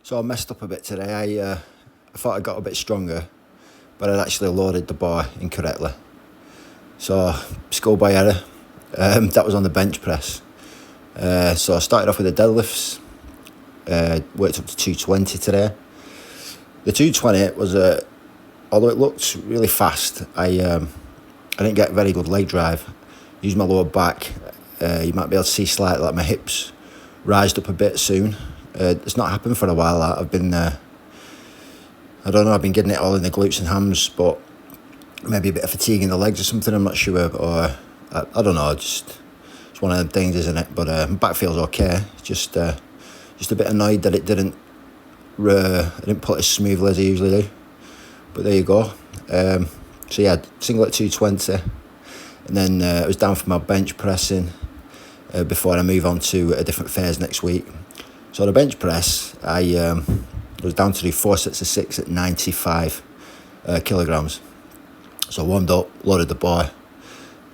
So I messed up a bit today. I thought I got a bit stronger, but I'd actually loaded the bar incorrectly. So, schoolboy error. That was on the bench press. So I started off with the deadlifts. Worked up to 220 today. The 220 was although it looked really fast, I didn't get very good leg drive. Used my lower back. You might be able to see slightly like my hips rised up a bit soon. It's not happened for a while. I've been, I don't know, I've been getting it all in the glutes and hams, but maybe a bit of fatigue in the legs or something, I'm not sure. Or, I don't know, just it's one of them things, isn't it? But my back feels okay. Just a bit annoyed that it didn't pull it as smoothly as I usually do. But there you go. So yeah, single at 220. And then I was down for my bench pressing before I move on to a different phase next week. So the bench press, I was down to do 4 sets of 6 at 95 kilograms. So I warmed up, loaded the bar,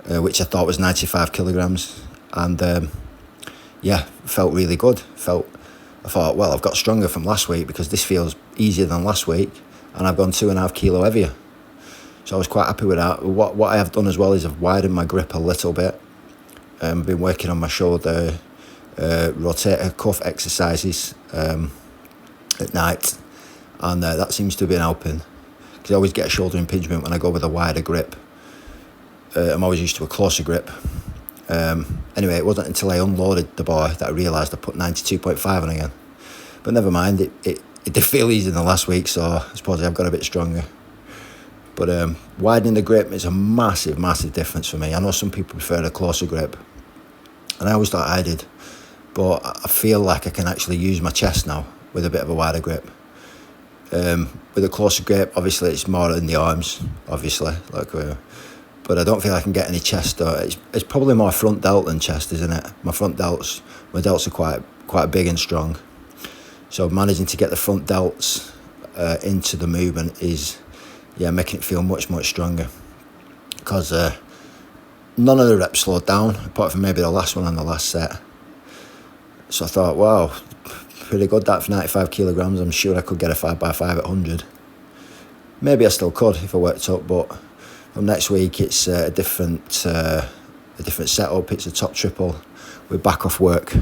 which I thought was 95 kilograms. And yeah, felt really good. I thought, well, I've got stronger from last week because this feels easier than last week. And I've gone 2.5 kilo heavier. So I was quite happy with that. What I have done as well is I've widened my grip a little bit. I've been working on my shoulder, rotator cuff exercises at night. And that seems to have been helping. Because I always get a shoulder impingement when I go with a wider grip. I'm always used to a closer grip. Anyway, it wasn't until I unloaded the bar that I realised I put 92.5 on again. But never mind, it did feel easier than last week, so I suppose I've got a bit stronger. But widening the grip is a massive, massive difference for me. I know some people prefer a closer grip, and I always thought I did. But I feel like I can actually use my chest now with a bit of a wider grip. With a closer grip, obviously it's more in the arms, obviously. But I don't feel I can get any chest. It's probably more front delt than chest, isn't it? My delts are quite big and strong. So managing to get the front delts into the movement is, making it feel much, much stronger. Because none of the reps slowed down, apart from maybe the last one on the last set. So I thought, wow, pretty good that for 95 kilograms. I'm sure I could get a 5x5 at 100. Maybe I still could if I worked up, but from next week it's a different setup. It's a top triple with back off work.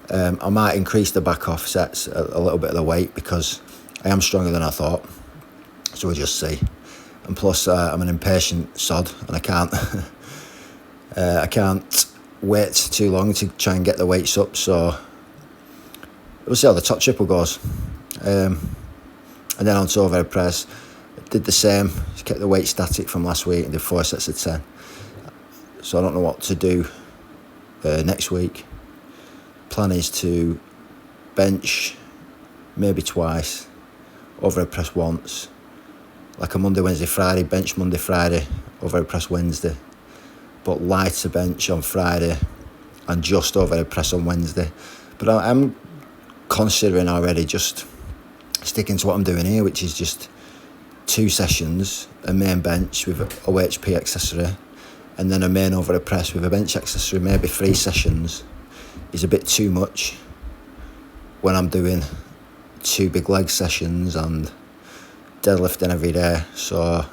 I might increase the back off sets a little bit of the weight because I am stronger than I thought. So we'll just see. And plus, I'm an impatient sod, and I can't wait too long to try and get the weights up. So we'll see how the top triple goes. And then on to overhead press, did the same. Just kept the weight static from last week and did 4 sets of 10. So I don't know what to do next week. Plan is to bench maybe twice, overhead press once, like a Monday, Wednesday, Friday, bench Monday, Friday, overhead press Wednesday, but lighter bench on Friday and just overhead press on Wednesday. But I'm considering already just sticking to what I'm doing here, which is just 2 sessions, a main bench with a OHP accessory, and then a main overhead press with a bench accessory. Maybe 3 sessions is a bit too much when I'm doing 2 big leg sessions and deadlifting every day. So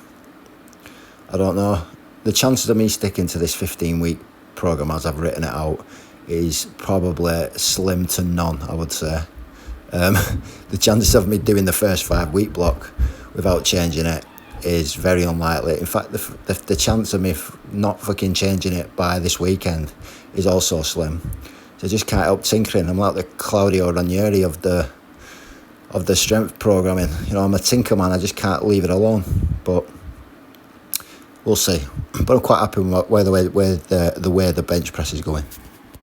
I don't know. The chances of me sticking to this 15-week program as I've written it out is probably slim to none, I would say. The chances of me doing the first 5-week block without changing it is very unlikely. In fact, the chance of me not fucking changing it by this weekend is also slim. So I just can't help tinkering. I'm like the Claudio Ranieri of the strength programming. I'm a tinker man. I just can't leave it alone. But we'll see. But I'm quite happy with the way the bench press is going.